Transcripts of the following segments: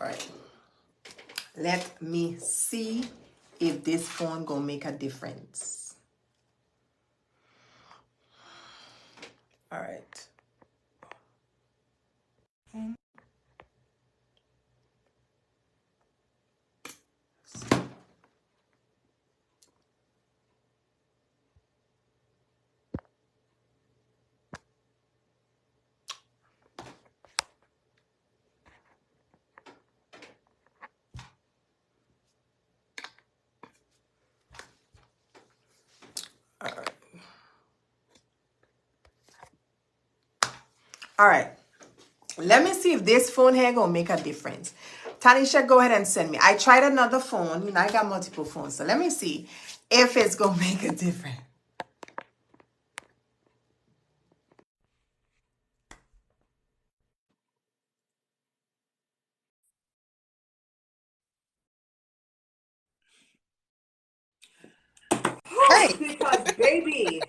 right. Let me see if this phone gonna make a difference. All right. All right. Let me see if this phone here gonna make a difference. Taniesha, go ahead and send me. I tried another phone. You know, I got multiple phones. So let me see if it's gonna make a difference. Hey. Because baby,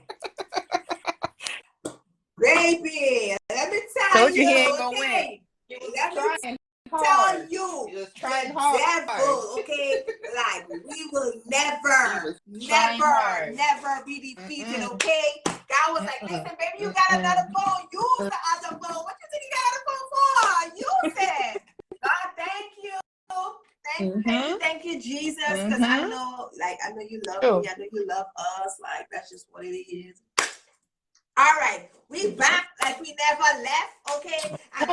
let me tell Told you you, he ain't gonna win. okay? He was Let me trying tell hard. you, He was trying the hard. devil, okay? Like, we will He never, was trying hard. never be defeated, okay? God was like, listen, baby, you got another phone. Use the other phone. What you think you got another phone for? Use it. God, thank you. Thank you, Jesus. Because I know you love me. I know you love us. Like, that's just what it is. All right, we back like we never left, okay? And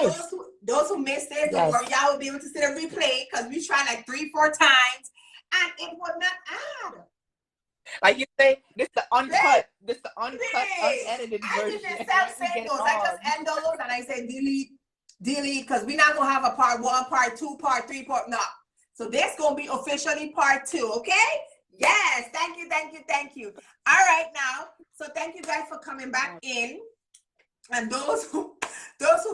those who missed it, don't worry, y'all will be able to see the replay because we tried like 3-4 times and it would not add. Like you say, this the uncut, unedited version. I didn't save those. I just end those and I say delete, because we're not gonna have a part 1, part 2, part 3, no. So this gonna be officially part 2, okay? Yes, thank you. All right, now, so thank you guys for coming back in. And those who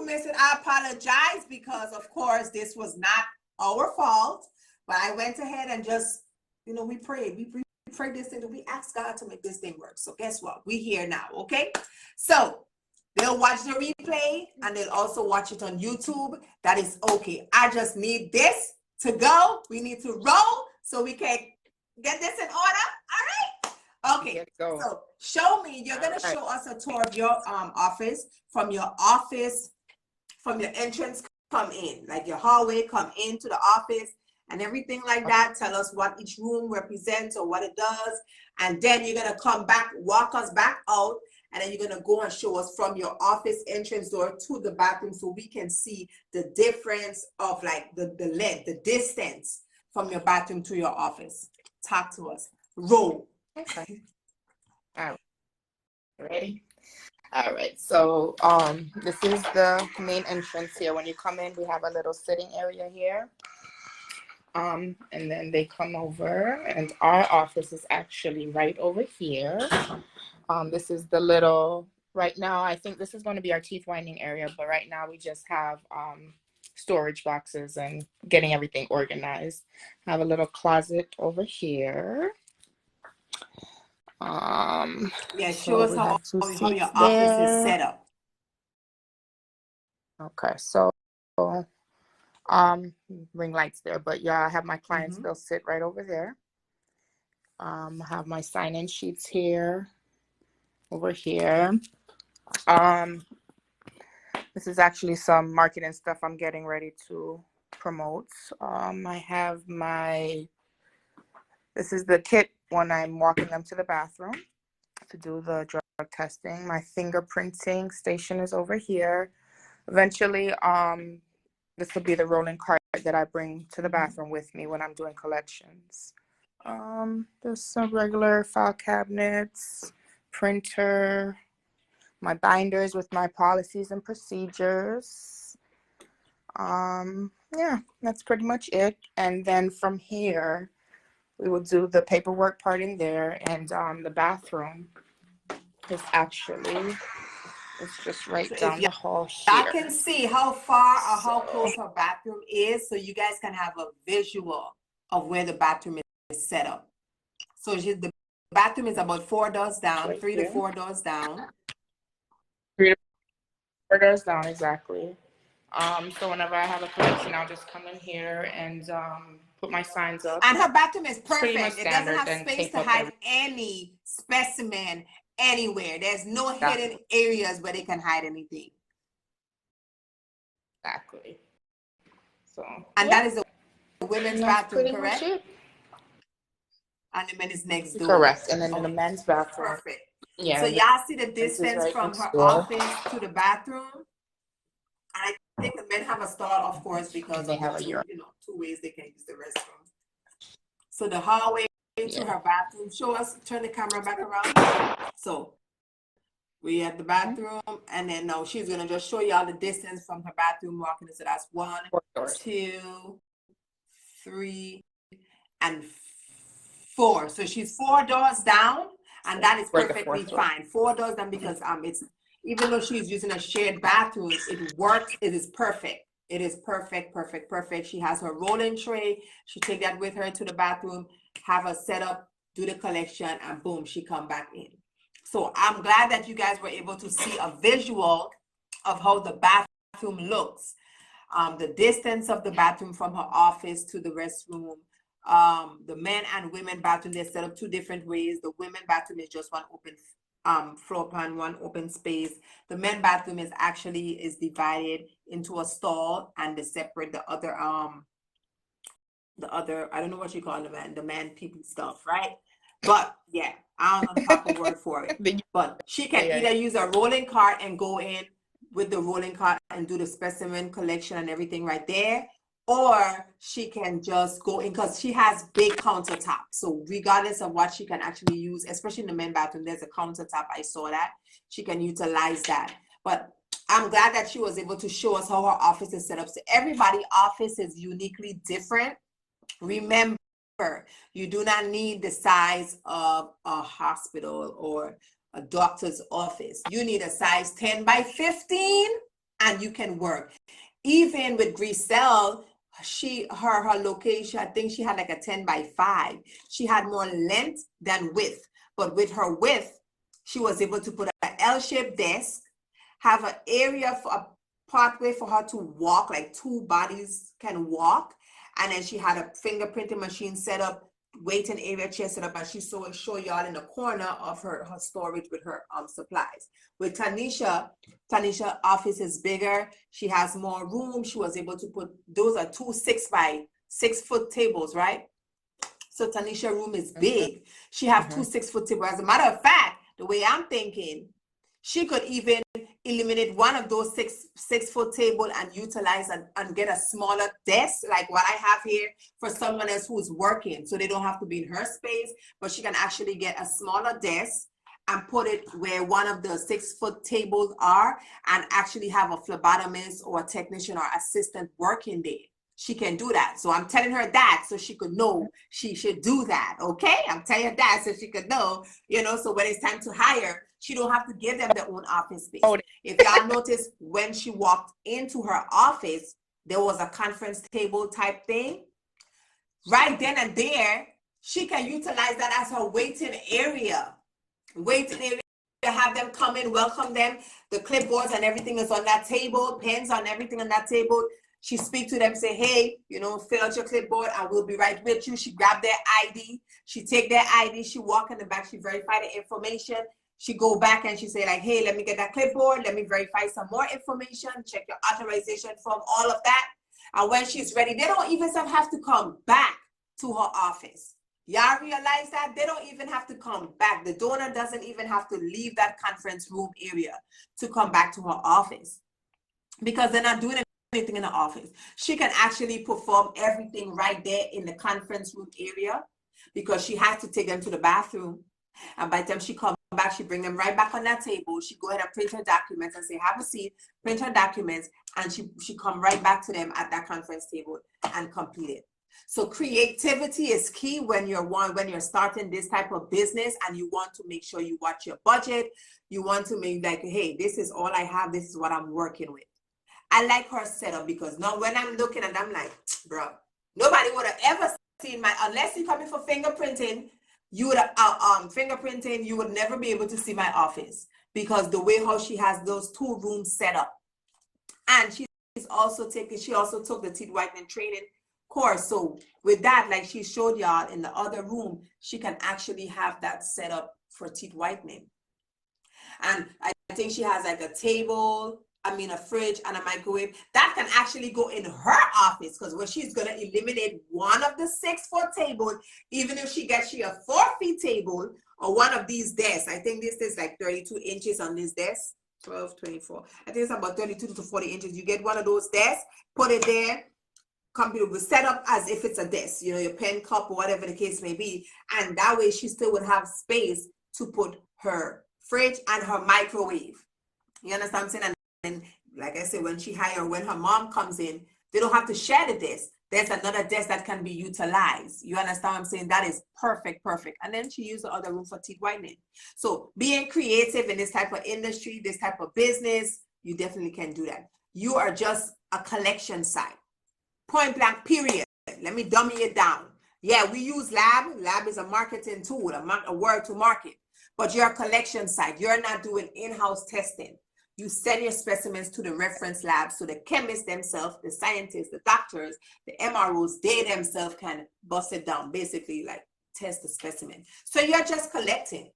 missed it, I apologize because, of course, this was not our fault. But I went ahead and just, we prayed. We prayed this thing, and we asked God to make this thing work. So guess what? We're here now, okay? So they'll watch the replay, and they'll also watch it on YouTube. That is okay. I just need this to go. We need to roll so we can get this in order. All right? Okay. So show me. You're going to show us a tour of your office. From your entrance, come in. Like your hallway, come into the office and everything like that. Tell us what each room represents or what it does. And then you're going to come back, walk us back out. And then you're going to go and show us from your office entrance door to the bathroom so we can see the difference of like the length, the distance from your bathroom to your office. Talk to us. Roll. Okay. All right. Ready? All right. So this is the main entrance here. When you come in, we have a little sitting area here. And then they come over, and our office is actually right over here. This is the little, right now, I think this is going to be our teeth whitening area, but right now we just have storage boxes and getting everything organized. I have a little closet over here. Show us how your office is set up. Okay, so ring lights there, but yeah, I have my clients still sit right over there. I have my sign-in sheets here, over here. This is actually some marketing stuff I'm getting ready to promote. I have this is the kit when I'm walking them to the bathroom to do the drug testing. My fingerprinting station is over here. Eventually, this will be the rolling cart that I bring to the bathroom with me when I'm doing collections. There's some regular file cabinets, printer, my binders with my policies and procedures. Yeah, that's pretty much it. And then from here, we will do the paperwork part in there, and the bathroom is actually, it's just right down the hall here. I can see how far or how close our bathroom is, so you guys can have a visual of where the bathroom is set up. So the bathroom is about 4 doors down, right 3 to 4 doors down. 3 to 4 doors down, exactly. So whenever I have a collection, I'll just come in here and put my signs up. And her bathroom is Pretty much perfect. It doesn't standard, have then space tape to up hide any specimen anywhere. There's no Exactly. hidden areas where they can hide anything. Exactly. So. And yeah. that is a women's That's bathroom, pretty correct? much it. And the men is next door. Correct. And then in the men's bathroom. Perfect. Yeah. So y'all see the This is distance right from next her door. office to the bathroom? I think the men have a stall, of course, because They of have the a two, urinal. two ways they can use the restroom. So the hallway to her bathroom. Show us, turn the camera back around. So we at the bathroom, and then now she's gonna just show y'all the distance from her bathroom walking. So that's 1, 2, 3, and 4. So she's 4 doors down, and that is perfectly fine. 4 doors down because it's, even though she's using a shared bathroom, it works. It is perfect. It is perfect, perfect, perfect. She has her rolling tray. She take that with her to the bathroom, have her set up, do the collection, and boom, she come back in. So I'm glad that you guys were able to see a visual of how the bathroom looks. The distance of the bathroom from her office to the restroom. The men and women bathroom, they're set up 2 different ways. The women bathroom is just one open floor plan, one open space. The men bathroom is divided into a stall, and they separate the other I don't know what you call the man people stuff, right? But yeah, I don't know the proper word for it. But she can either use a rolling cart and go in with the rolling cart and do the specimen collection and everything right there, or she can just go in, because she has big countertop. So regardless of what she can actually use, especially in the men's bathroom, there's a countertop. I saw that. She can utilize that. But I'm glad that she was able to show us how her office is set up. So everybody's office is uniquely different. Remember, you do not need the size of a hospital or a doctor's office. You need a size 10 by 15 and you can work. Even with Griselle, her location, I think she had like a 10 by 5. She had more length than width, but with her width, she was able to put an L-shaped desk, have an area for a pathway for her to walk, like 2 bodies can walk. And then she had a fingerprinting machine set up, waiting area chair set up, and she show y'all in the corner of her storage with her supplies. With Taniesha office is bigger. She has more room. She was able to put, those are 2 6 by 6 foot tables, right? So Taniesha room is big. She have 2 6 foot tables. As a matter of fact, the way I'm thinking, she could even eliminate one of those 6 foot table and utilize and get a smaller desk like what I have here for someone else who's working, so they don't have to be in her space, but she can actually get a smaller desk and put it where one of the 6 foot tables are, and actually have a phlebotomist or a technician or assistant working there. She can do that. So I'm telling her that so she could know she should do that. Okay, I'm telling her that so she could know, so when it's time to hire, she don't have to give them their own office space. If y'all notice, when she walked into her office, there was a conference table type thing. Right then and there, she can utilize that as her waiting area. Have them come in, welcome them. The clipboards and everything is on that table, pens on everything on that table. She speak to them, say, hey, fill out your clipboard and we'll be right with you. She grab their ID. She take their ID. She walk in the back. She verify the information. She go back and she say like, hey, let me get that clipboard. Let me verify some more information. Check your authorization form, all of that. And when she's ready, they don't even have to come back to her office. Y'all realize that? They don't even have to come back. The donor doesn't even have to leave that conference room area to come back to her office, because they're not doing anything in the office. She can actually perform everything right there in the conference room area, because she has to take them to the bathroom. And by the time she comes back, she bring them right back on that table. She go ahead and print her documents and say, have a seat, print her documents, and she come right back to them at that conference table and complete it. So creativity is key when you're starting this type of business, and you want to make sure you watch your budget. You want to make like, hey, this is all I have. This is what I'm working with. I like her setup, because now when I'm looking and I'm like, bro, nobody would have ever seen unless you come in for fingerprinting, you would fingerprinting, you would never be able to see my office, because the way how she has those 2 rooms set up. And she's also she also took the teeth whitening training course. So with that, like she showed y'all in the other room, she can actually have that set up for teeth whitening. And I think she has like a table, a fridge and a microwave that can actually go in her office, because where she's gonna eliminate one of the 6-foot table, even if she gets a 4-feet table or one of these desks. I think this is like 32 inches on this desk. 12, 24. I think it's about 32 to 40 inches. You get one of those desks, put it there. Computer will set up as if it's a desk, your pen cup or whatever the case may be. And that way she still would have space to put her fridge and her microwave. You understand what I'm saying? And like I said, when her mom comes in, they don't have to share the desk. There's another desk that can be utilized. You understand what I'm saying? That is perfect. And then she used the other room for teeth whitening. So being creative in this type of industry, this type of business, you definitely can do that. You are just a collection site. Point blank, period. Let me dummy it down. Yeah, we use lab. Lab is a marketing tool, a word to market. But you're a collection site. You're not doing in-house testing. You send your specimens to the reference lab so the chemists themselves, the scientists, the doctors, the MROs, they themselves can bust it down, basically like test the specimen. So you're just collecting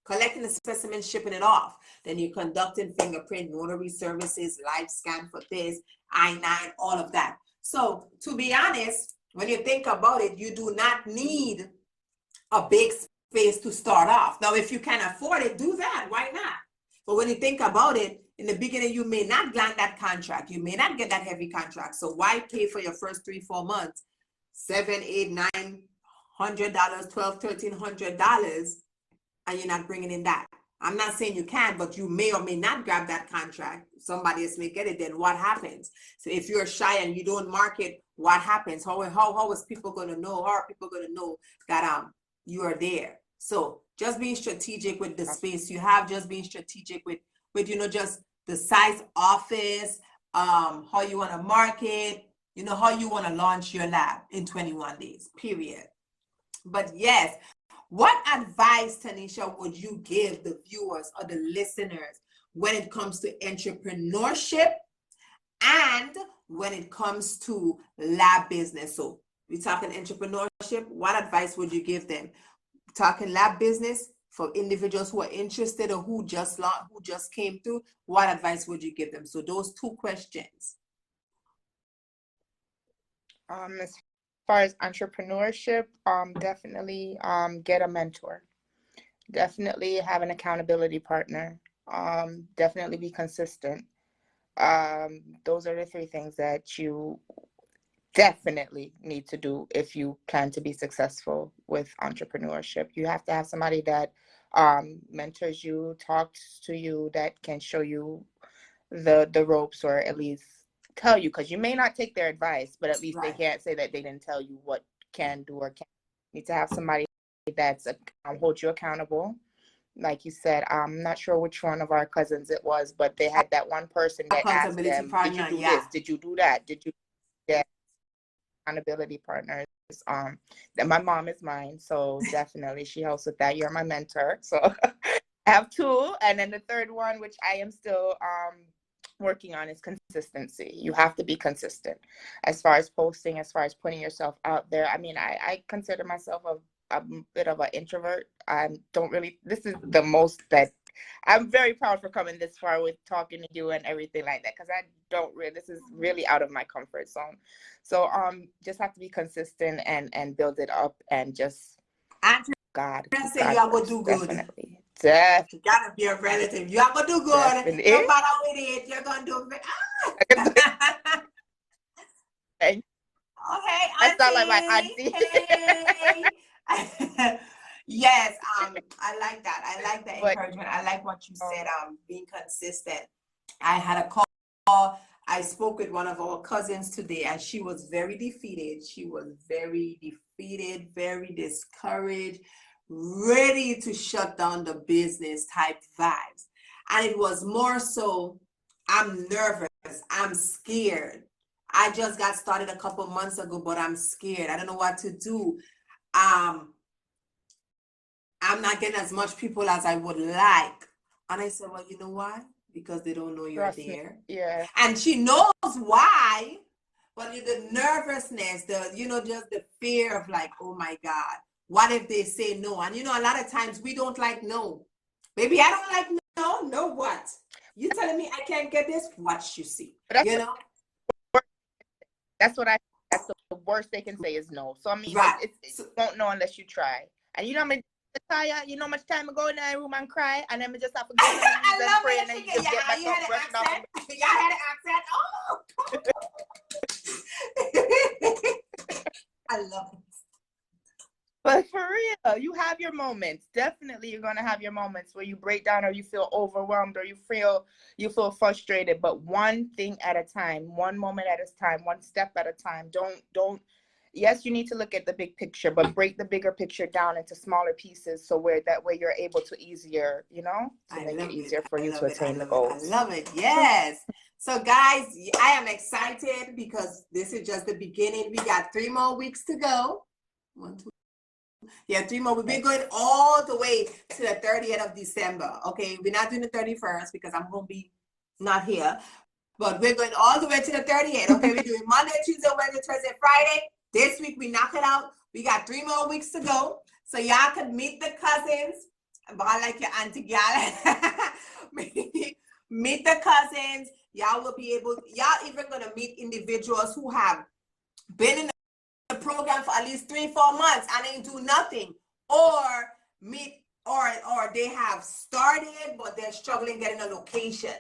the specimen, shipping it off. Then you're conducting fingerprint, notary services, live scan for this, I-9, all of that. So to be honest, when you think about it, you do not need a big space to start off. Now, if you can afford it, do that. Why not? But when you think about it, in the beginning, you may not land that contract. You may not get that heavy contract. So why pay for your first 3-4 months, $700, $800, $900, $1,200, $1,300, and you're not bringing in that? I'm not saying you can, but you may or may not grab that contract. Somebody else may get it. Then what happens? So if you're shy and you don't market, what happens? How is people going to know? How are people going to know that you are there? So just being strategic with the space you have, just being strategic with just the size office, how you want to market, how you want to launch your lab in 21 days, period. But yes, what advice, Taniesha, would you give the viewers or the listeners when it comes to entrepreneurship and when it comes to lab business? So we're talking entrepreneurship. What advice would you give them? Talking lab business for individuals who are interested or who just came through. What advice would you give them? So those 2 questions. As far as entrepreneurship, definitely get a mentor. Definitely have an accountability partner. Definitely be consistent. Those are the 3 things that you definitely need to do if you plan to be successful with entrepreneurship. You have to have somebody that mentors you, talks to you, that can show you the ropes, or at least tell you, because you may not take their advice, but at least They can't say that they didn't tell you what can do or can't. You need to have somebody that's hold you accountable. Like you said, I'm not sure which one of our cousins it was, but they had that one person that asked them, partner, did you do this? Did you do that? Did you? Yeah. Accountability partners. That my mom is mine, so definitely she helps with that. You're my mentor, so I have 2, and then the 3rd one, which I am still working on, is consistency. You have to be consistent as far as posting, as far as putting yourself out there. I mean, I consider myself a bit of an introvert. This is the most that I'm very proud for coming this far with talking to you and everything like that, because this is really out of my comfort zone. So just have to be consistent and build it up, and just God. Say you are gonna do good. Definitely. You gotta be a relative. You are gonna do good. Definitely. No matter what it is, you're gonna do good. Okay, That's not like my auntie. Hey. Yes, I like that. I like the encouragement. I like what you said, being consistent. I had a call. I spoke with one of our cousins today, and she was very defeated. She was very defeated, very discouraged, ready to shut down the business type vibes. And it was more so, I'm nervous, I'm scared. I just got started a couple months ago, but I'm scared. I don't know what to do. I'm not getting as much people as I would like. And I said, well, you know what? because they don't know you're Trust me. there. Yeah. And she knows why, but the nervousness, just the fear of like, oh my God, what if they say no? And a lot of times we don't like no. Baby, I don't like no. No what? You telling me I can't get this? Watch you see. But that's that's the worst they can say is no. So I mean, right. You won't know unless you try. And I mean, Toia, how much time I go in the room and cry, and then we just have to go in the knees and pray, and then you just get back up, brush it off. Y'all had an accent. Oh, I love it. But for real, you have your moments. Definitely, you're gonna have your moments where you break down, or you feel overwhelmed, or you feel frustrated. But one thing at a time, one moment at a time, one step at a time. Don't. Yes, you need to look at the big picture, but break the bigger picture down into smaller pieces, so that way you're able to make it easier for you to attain the goals. I love it. Yes. So guys, I am excited because this is just the beginning. We got 3 more weeks to go. 1, 2. Yeah, 3 more. We've been going all the way to the 30th of December. Okay, we're not doing the 31st because I'm going to be not here. But we're going all the way to the 30th. Okay, we're doing Monday, Tuesday, Wednesday, Thursday, Friday. This week we knock it out. We got 3 more weeks to go. So y'all can meet the cousins. But I like your auntie gal. Meet the cousins. Y'all will be able, y'all even going to meet individuals who have been in the program for at least 3-4 months and ain't do nothing, or they have started but they're struggling getting a location,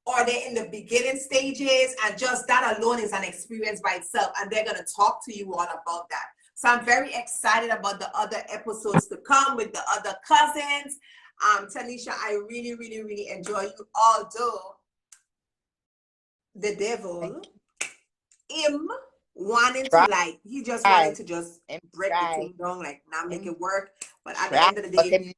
or they're in the beginning stages, and just that alone is an experience by itself, and they're going to talk to you all about that. So I'm very excited about the other episodes to come with the other cousins. Taniesha, I really, really, really enjoy you, although the devil wanted to just break the thing down, like not make it work. But at the end of the day,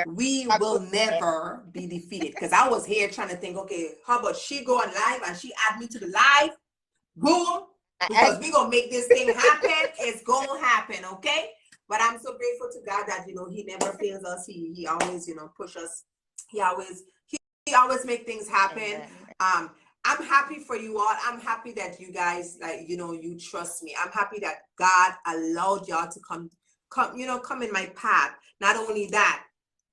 we will never be defeated. Because I was here trying to think, okay, how about she go on live and she add me to the live? Boom. Because we're going to make this thing happen. It's going to happen, okay? But I'm so grateful to God that, he never fails us. He always, push us. He always make things happen. I'm happy for you all. I'm happy that you guys, you trust me. I'm happy that God allowed y'all to come in my path. Not only that,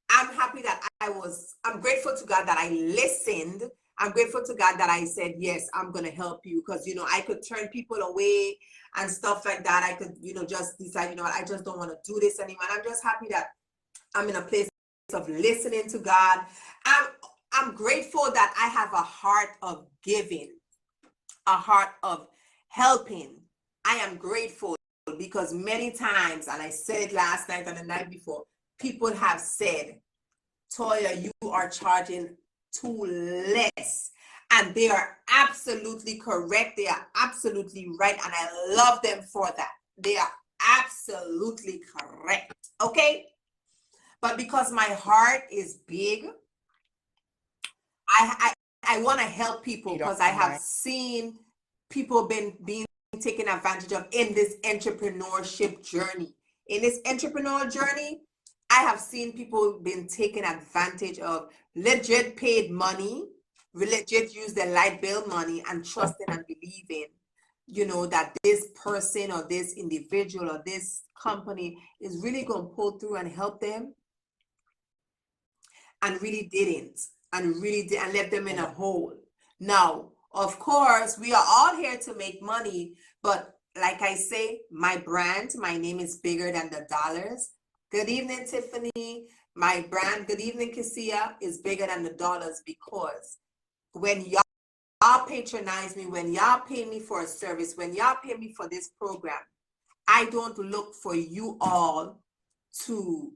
I'm happy that I'm grateful to God that I listened. I'm grateful to God that I said, yes, I'm going to help you. Because, I could turn people away and stuff like that. I could, just decide, I just don't want to do this anymore. I'm just happy that I'm in a place of listening to God. I'm grateful that I have a heart of giving, a heart of helping. I am grateful because many times, and I said it last night and the night before, people have said, Toia, you are charging too less. And they are absolutely correct. They are absolutely right. And I love them for that. They are absolutely correct. Okay? But because my heart is big, I want to help people, because I have seen people being taken advantage of in this entrepreneurship journey. In this entrepreneurial journey, I have seen people being taken advantage of, legit paid money, legit use their light bill money and trusting and believing, that this person or this individual or this company is really going to pull through and help them, and really didn't, and left them in a hole. Now, of course, we are all here to make money, but like I say, my brand, my name is bigger than the dollars. Good evening, Tiffany. My brand, good evening, Cassia, is bigger than the dollars, because when y'all patronize me, when y'all pay me for a service, when y'all pay me for this program, I don't look for you all to,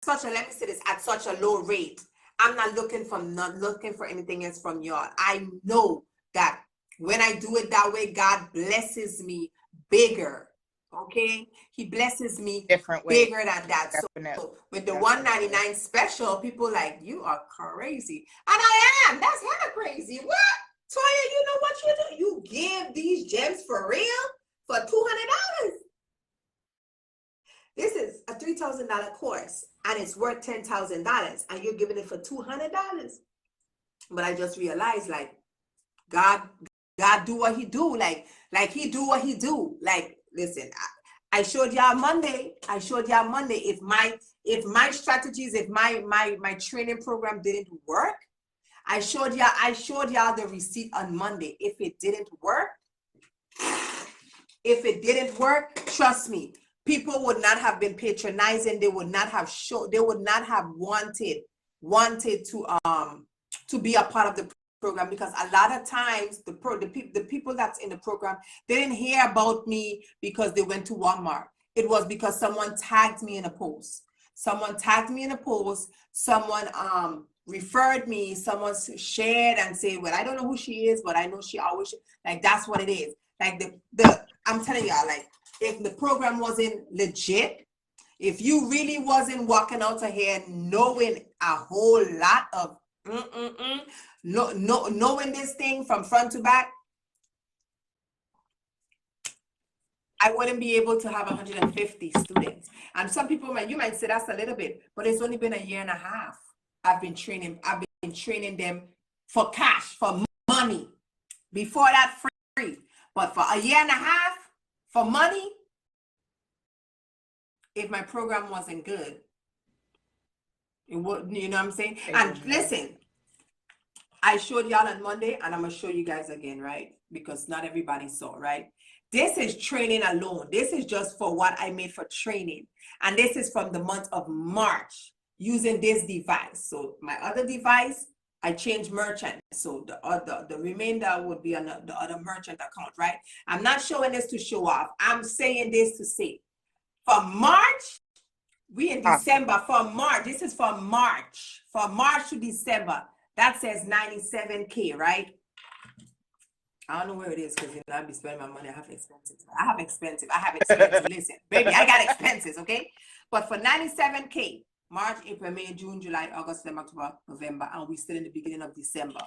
let me say this, at such a low rate. I'm not looking for anything else from y'all. I know that when I do it that way, God blesses me bigger. Okay, He blesses me different bigger than that. So with the $199 special, people like, you are crazy, and I am. That's hella crazy. What, Toia? You know what you do? You give these gems for real for $200. This is a $3,000 course, and it's worth $10,000, and you're giving it for $200. But I just realized, like, God do what he do. Like he do what he do. Like, listen, I showed y'all Monday. If my strategies, if my training program didn't work, I showed y'all the receipt on Monday. If it didn't work, trust me, people would not have been patronizing. They would not have wanted to be a part of the program, because a lot of times the people that's in the program, they didn't hear about me because they went to Walmart. It was because someone tagged me in a post. Someone referred me, someone shared and said, well, I don't know who she is, but I know she always, like, that's what it is. Like I'm telling y'all, like, if the program wasn't legit, if you really wasn't walking out of here knowing a whole lot of knowing this thing from front to back, I wouldn't be able to have 150 students. And some people you might say that's a little bit, but it's only been a year and a half. I've been training them for cash, for money. Before that, free. But for a year and a half, for money, if my program wasn't good, it would, you know what I'm saying? And listen, I showed y'all on Monday, and I'm gonna show you guys again, right? Because not everybody saw, right? This is training alone. This is just for what I made for training. And this is from the month of March using this device. So my other device, I changed merchant. So the remainder would be on the other merchant account, right? I'm not showing this to show off. I'm saying this to say, for March, we in December, for March, this is for March to December. That says 97K, right? I don't know where it is, because you know I be spending my money. I have expenses. Listen, baby, I got expenses, okay? But for 97K, March, April, May, June, July, August, September, October, November, and we still in the beginning of December.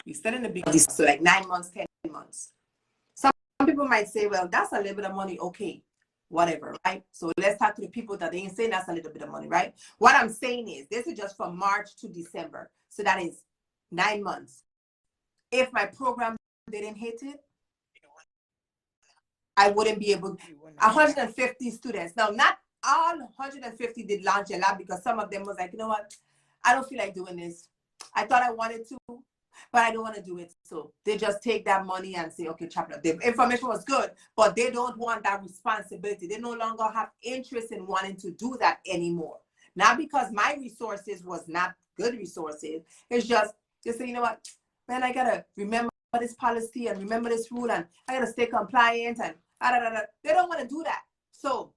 We still in the beginning, so like 9 months, 10 months. Some people might say, well, that's a little bit of money, okay, whatever, right? So let's talk to the people that ain't saying that's a little bit of money, right? What I'm saying is, this is just from March to December, so that is 9 months. If my program didn't hit it, I wouldn't be able. 150 students. Now, not all 150 did launch a lab, because some of them was like, you know what, I don't feel like doing this. I thought I wanted to, but I don't want to do it. So they just take that money and say, okay, chop it up. The information was good, but they don't want that responsibility. They no longer have interest in wanting to do that anymore. Not because my resources was not good resources. It's just, they say, you know what, man, I gotta remember this policy and remember this rule, and I gotta stay compliant, and they don't want to do that. So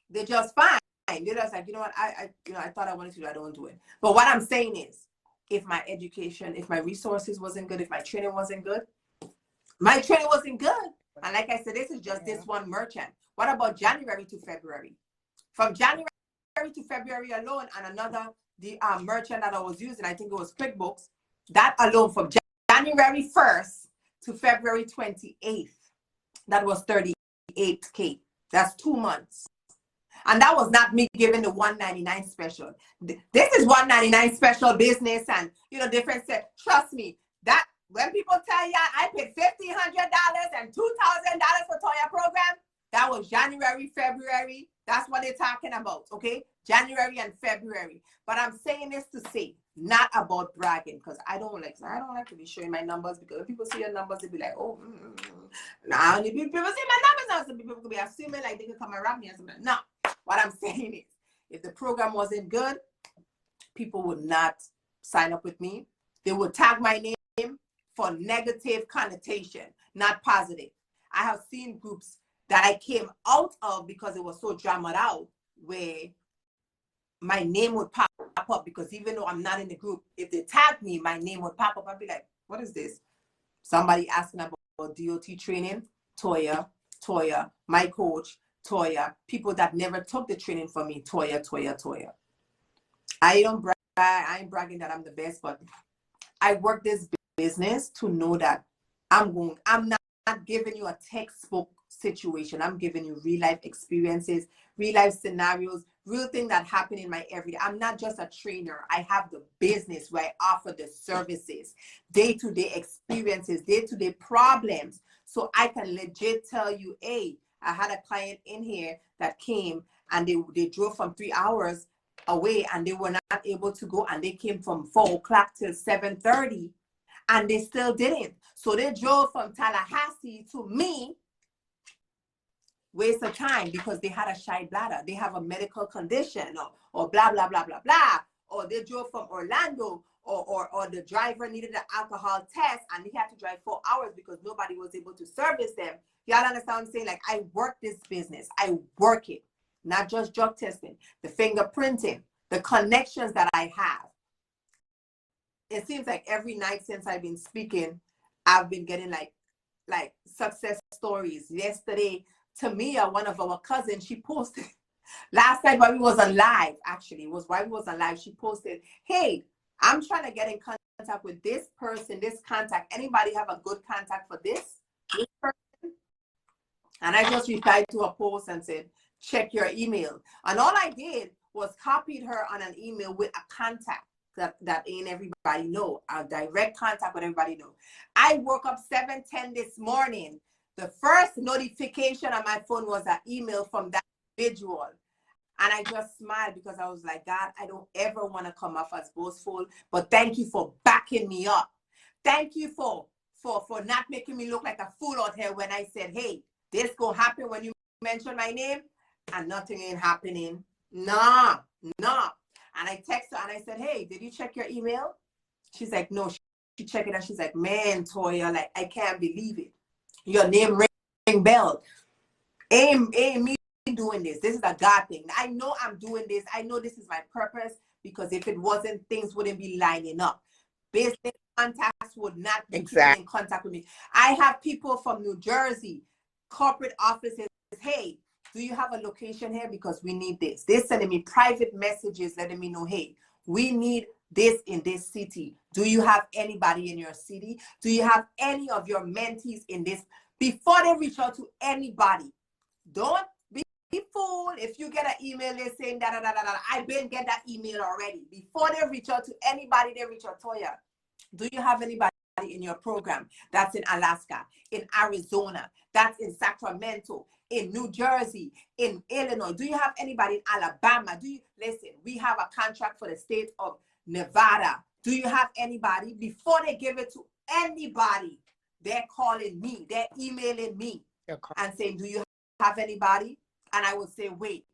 they're just fine. They're just like, you know what, I thought I wanted to do, I don't do it. But what I'm saying is, if my education, if my resources wasn't good, if my training wasn't good, and like I said, this is just this one merchant. What about January to February? From January to February alone, and another merchant that I was using, I think it was QuickBooks, that alone from January 1st to February 28th, that was 38K. That's 2 months. And that was not me giving the $199 special. This is $199 special business, and you know, different set. Trust me, that when people tell you I paid $1,500 and $2,000 for Toia program, that was January, February. That's what they're talking about, okay? January and February. But I'm saying this to say, not about bragging, because I don't like to be showing my numbers, because when people see your numbers, they'll be like, oh, now nah, people see my numbers now, so people could be assuming like they can come and rob me or something. No, what I'm saying is, if the program wasn't good, people would not sign up with me. They would tag my name for negative connotation, not positive. I have seen groups that I came out of because it was so dramaed out, where my name would pop up, because even though I'm not in the group, if they tag me, my name would pop up. I'd be like, what is this? Somebody asking about DOT training, Toia, my coach, Toia, people that never took the training from me, Toia. I don't brag, I ain't bragging that I'm the best, but I work this business to know that I'm not giving you a textbook situation. I'm giving you real life experiences, real life scenarios, real thing that happen in my everyday. I'm not just a trainer. I have the business where I offer the services, day-to-day experiences, day-to-day problems. So I can legit tell you, hey, I had a client in here that came and they drove from 3 hours away and they were not able to go, and they came from 4 o'clock till 7:30 and they still didn't. So they drove from Tallahassee to me, waste of time, because they had a shy bladder, they have a medical condition, or blah blah blah blah blah, or they drove from Orlando, or the driver needed an alcohol test and he had to drive 4 hours because nobody was able to service them. Y'all understand what I'm saying? Like, I work this business, I work it, not just drug testing, the fingerprinting, the connections that I have. It seems like every night since I've been speaking, I've been getting like success stories. Yesterday, Taniesha, one of our cousins, she posted last night while we was on live, actually, it was while we was on live, she posted, hey, I'm trying to get in contact with this person, this contact. Anybody have a good contact for this person? And I just replied to a post and said, check your email. And all I did was copied her on an email with a contact that ain't everybody know, a direct contact with everybody know. I woke up 7:10 this morning. The first notification on my phone was an email from that individual. And I just smiled because I was like, God, I don't ever want to come off as boastful, but thank you for backing me up. Thank you for not making me look like a fool out here when I said, hey, this gonna happen when you mention my name, and nothing ain't happening. Nah. And I texted her and I said, hey, did you check your email? She's like, no. She checked it and she's like, man, Toia, like, I can't believe it. Your name ring bell. Ain't me doing this. This is a God thing. I know I'm doing this. I know this is my purpose, because if it wasn't, things wouldn't be lining up. Business contacts would not be in contact with me. I have people from New Jersey, corporate offices, hey, do you have a location here? Because we need this. They're sending me private messages letting me know, hey, we need this in this city. Do you have anybody in your city? Do you have any of your mentees in this? Before they reach out to anybody, don't be fooled if you get an email they're saying da da da da da. I've been get that email already. Before they reach out to anybody, they reach out, Toia, do you have anybody in your program that's in Alaska, in Arizona, that's in Sacramento, in New Jersey, in Illinois? Do you have anybody in Alabama? Do you listen? We have a contract for the state of Nevada. Do you have anybody? Before they give it to anybody, they're calling me, they're emailing me and saying, do you have anybody? And I would say, wait.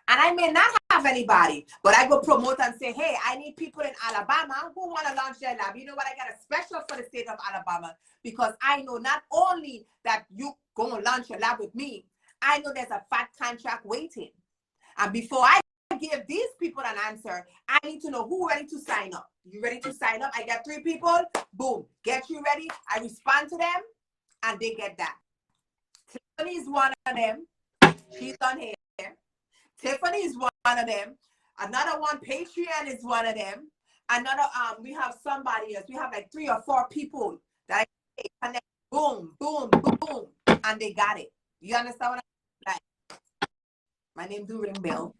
And I may not have anybody, but I go promote and say, hey, I need people in Alabama who want to launch their lab. You know what? I got a special for the state of Alabama, because I know not only that you going to launch your lab with me, I know there's a fat contract waiting. And before I give these people an answer, I need to know who ready to sign up. You ready to sign up? I got 3 people. Boom. Get you ready. I respond to them and they get that. Tiffany's one of them. She's on here. Tiffany is one of them. Another one, Patreon, is one of them. Another, we have somebody else. We have like 3 or 4 people that I connect. Boom, boom, boom, and they got it. You understand what I'm like? My name do ring bell,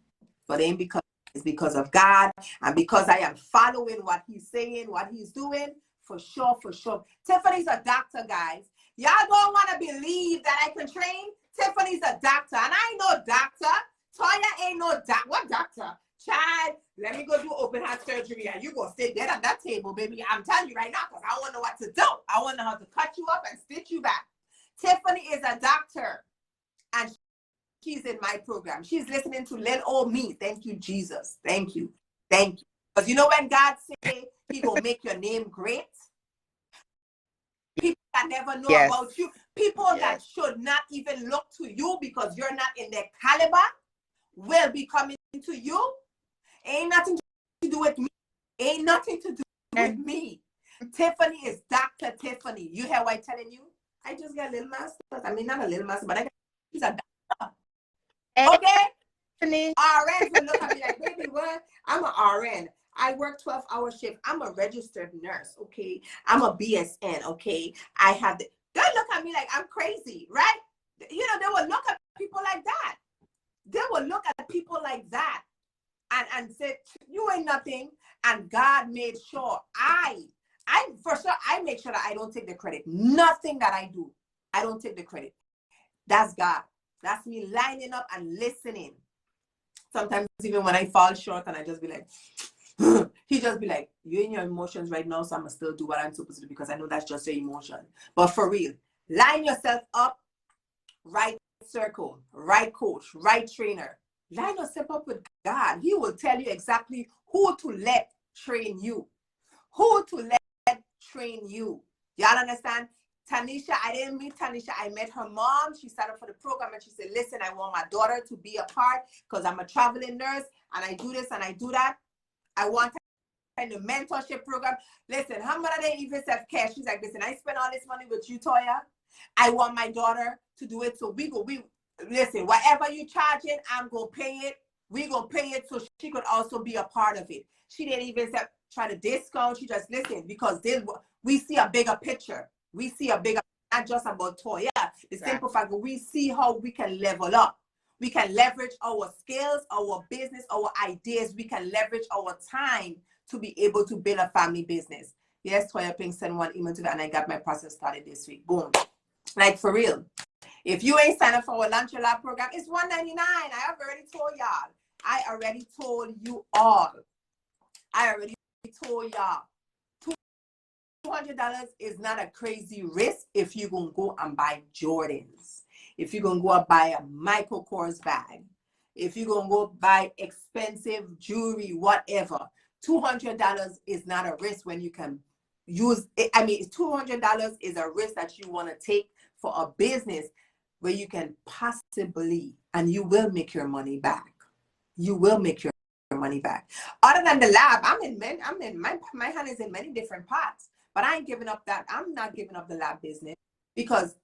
but ain't because it's because of God and because I am following what he's saying, what he's doing. For sure, for sure. Tiffany's a doctor, guys. Y'all don't want to believe that I can train. Tiffany's a doctor, and I ain't no doctor. Toia ain't no what doctor? Child, let me go do open heart surgery and you go sit there at that table, baby. I'm telling you right now, because I want to know what to do. I want to know how to cut you up and stitch you back. Tiffany is a doctor, and she's in my program. She's listening to little old me. Thank you, Jesus. Thank you. Thank you. Because you know when God say he will make your name great? People that never know about you, people that should not even look to you because you're not in their caliber, will be coming to you. Ain't nothing to do with me. Ain't nothing to do with me. Tiffany is Dr. Tiffany. You hear what I'm telling you? I just got a little master. I mean, not a little master, but she's a doctor. Okay? RNs will look at me like, baby, what? I'm an RN. I work 12-hour shift. I'm a registered nurse, okay? I'm a BSN, okay? I have the... They look at me like I'm crazy, right? You know, they will look at people like that. They will look at people like that and say, you ain't nothing. And God made sure for sure, I make sure that I don't take the credit. Nothing that I do, I don't take the credit. That's God. That's me lining up and listening. Sometimes even when I fall short and I just be like, he just be like, you're in your emotions right now, so I'm going to still do what I'm supposed to do because I know that's just your emotion. But for real, line yourself up, right circle, right coach, right trainer. Line yourself up with God. He will tell you exactly who to let train you. Who to let train you. Y'all understand? Taniesha, I didn't meet Taniesha. I met her mom. She signed up for the program and she said, listen, I want my daughter to be a part because I'm a traveling nurse and I do this and I do that. I want her in the mentorship program. Listen, how much they even have cash? She's like, listen, I spend all this money with you, Toia. I want my daughter to do it. So listen, whatever you charging, I'm going to pay it. We're going to pay it so she could also be a part of it. She didn't even try to discount. She just listened because we see a bigger picture. We see a bigger, not just about Toia. The simple fact that we see how we can level up. We can leverage our skills, our business, our ideas. We can leverage our time to be able to build a family business. Yes, Toia Pink sent one email to that and I got my process started this week. Boom. Like for real. If you ain't signed up for our Lunch Lab program, it's $199. I have already told y'all. I already told you all. I already told y'all. $200 is not a crazy risk if you're going to go and buy Jordans. If you're going to go and buy a Michael Kors bag. If you're going to go buy expensive jewelry, whatever. $200 is not a risk when you can use it. I mean, $200 is a risk that you want to take for a business where you can possibly, and you will make your money back. You will make your money back. Other than the lab, my hand is in many different pots, but I ain't giving up that. I'm not giving up the lab business because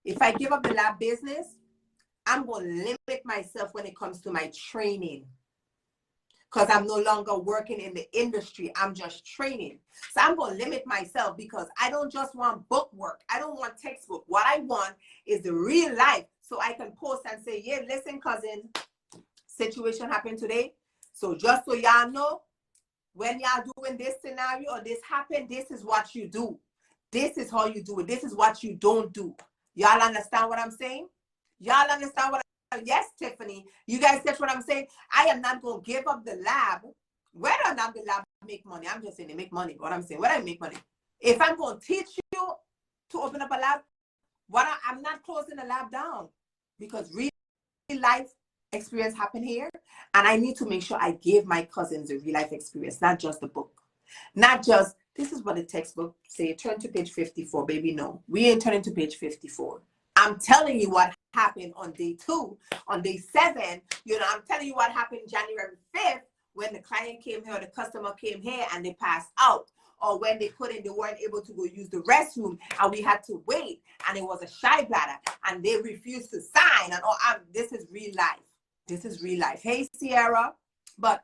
if I give up the lab business, I'm going to limit myself when it comes to my training because I'm no longer working in the industry. I'm just training. So I'm going to limit myself because I don't just want book work. I don't want textbook. What I want is the real life so I can post and say, yeah, listen, cousin, situation happened today. So just so y'all know, when y'all doing this scenario or this happened, this is what you do. This is how you do it. This is what you don't do. Y'all understand what I'm saying? Y'all understand what yes, Tiffany. You guys get what I'm saying? I am not going to give up the lab. Whether or not the lab make money, I'm just saying they make money. What I'm saying, whether I make money. If I'm going to teach you to open up a lab, I'm not closing the lab down because real life experience happened here. And I need to make sure I give my cousins a real life experience, not just the book. Not just, this is what the textbook say, turn to page 54, baby. No, we ain't turning to page 54. I'm telling you what happened on day 2. On day 7, I'm telling you what happened January 5th when the client came here or the customer came here and they passed out. Or when they weren't able to go use the restroom and we had to wait and it was a shy bladder and they refused to sign. And this is real life. This is real life. Hey, Sierra. But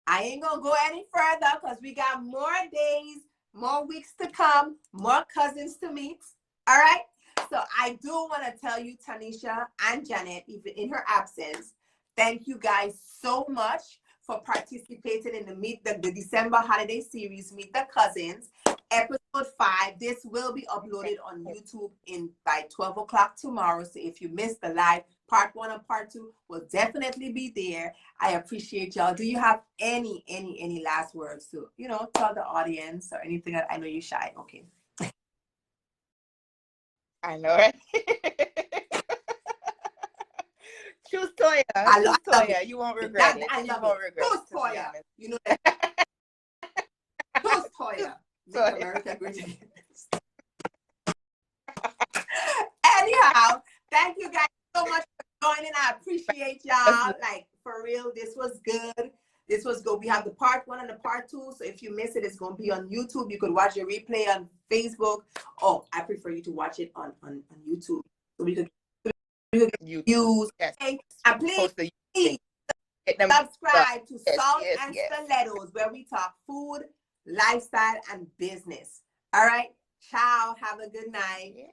I ain't going to go any further because we got more days, more weeks to come, more cousins to meet. All right? So I do want to tell you, Taniesha and Janet, even in her absence, thank you guys so much for participating in the December holiday series, Meet the Cousins, episode 5. This will be uploaded on YouTube by 12 o'clock tomorrow. So if you missed the live, part 1 and part 2 will definitely be there. I appreciate y'all. Do you have any last words to, tell the audience or anything? I know you're shy. Okay. I know, right? Choose Toia. Choose Toia. You won't regret it. I love it. Choose Toia. Choose Toia. Make America great again. Anyhow, thank you guys so much for joining. I appreciate y'all. Like, for real, this was good. This was good. We have the part 1 and the part 2. So if you miss it, it's going to be on YouTube. You could watch a replay on Facebook. Oh, I prefer you to watch it on YouTube. So we could use. Yes. And please subscribe to Salt and Stilettos, where we talk food, lifestyle, and business. All right. Ciao. Have a good night.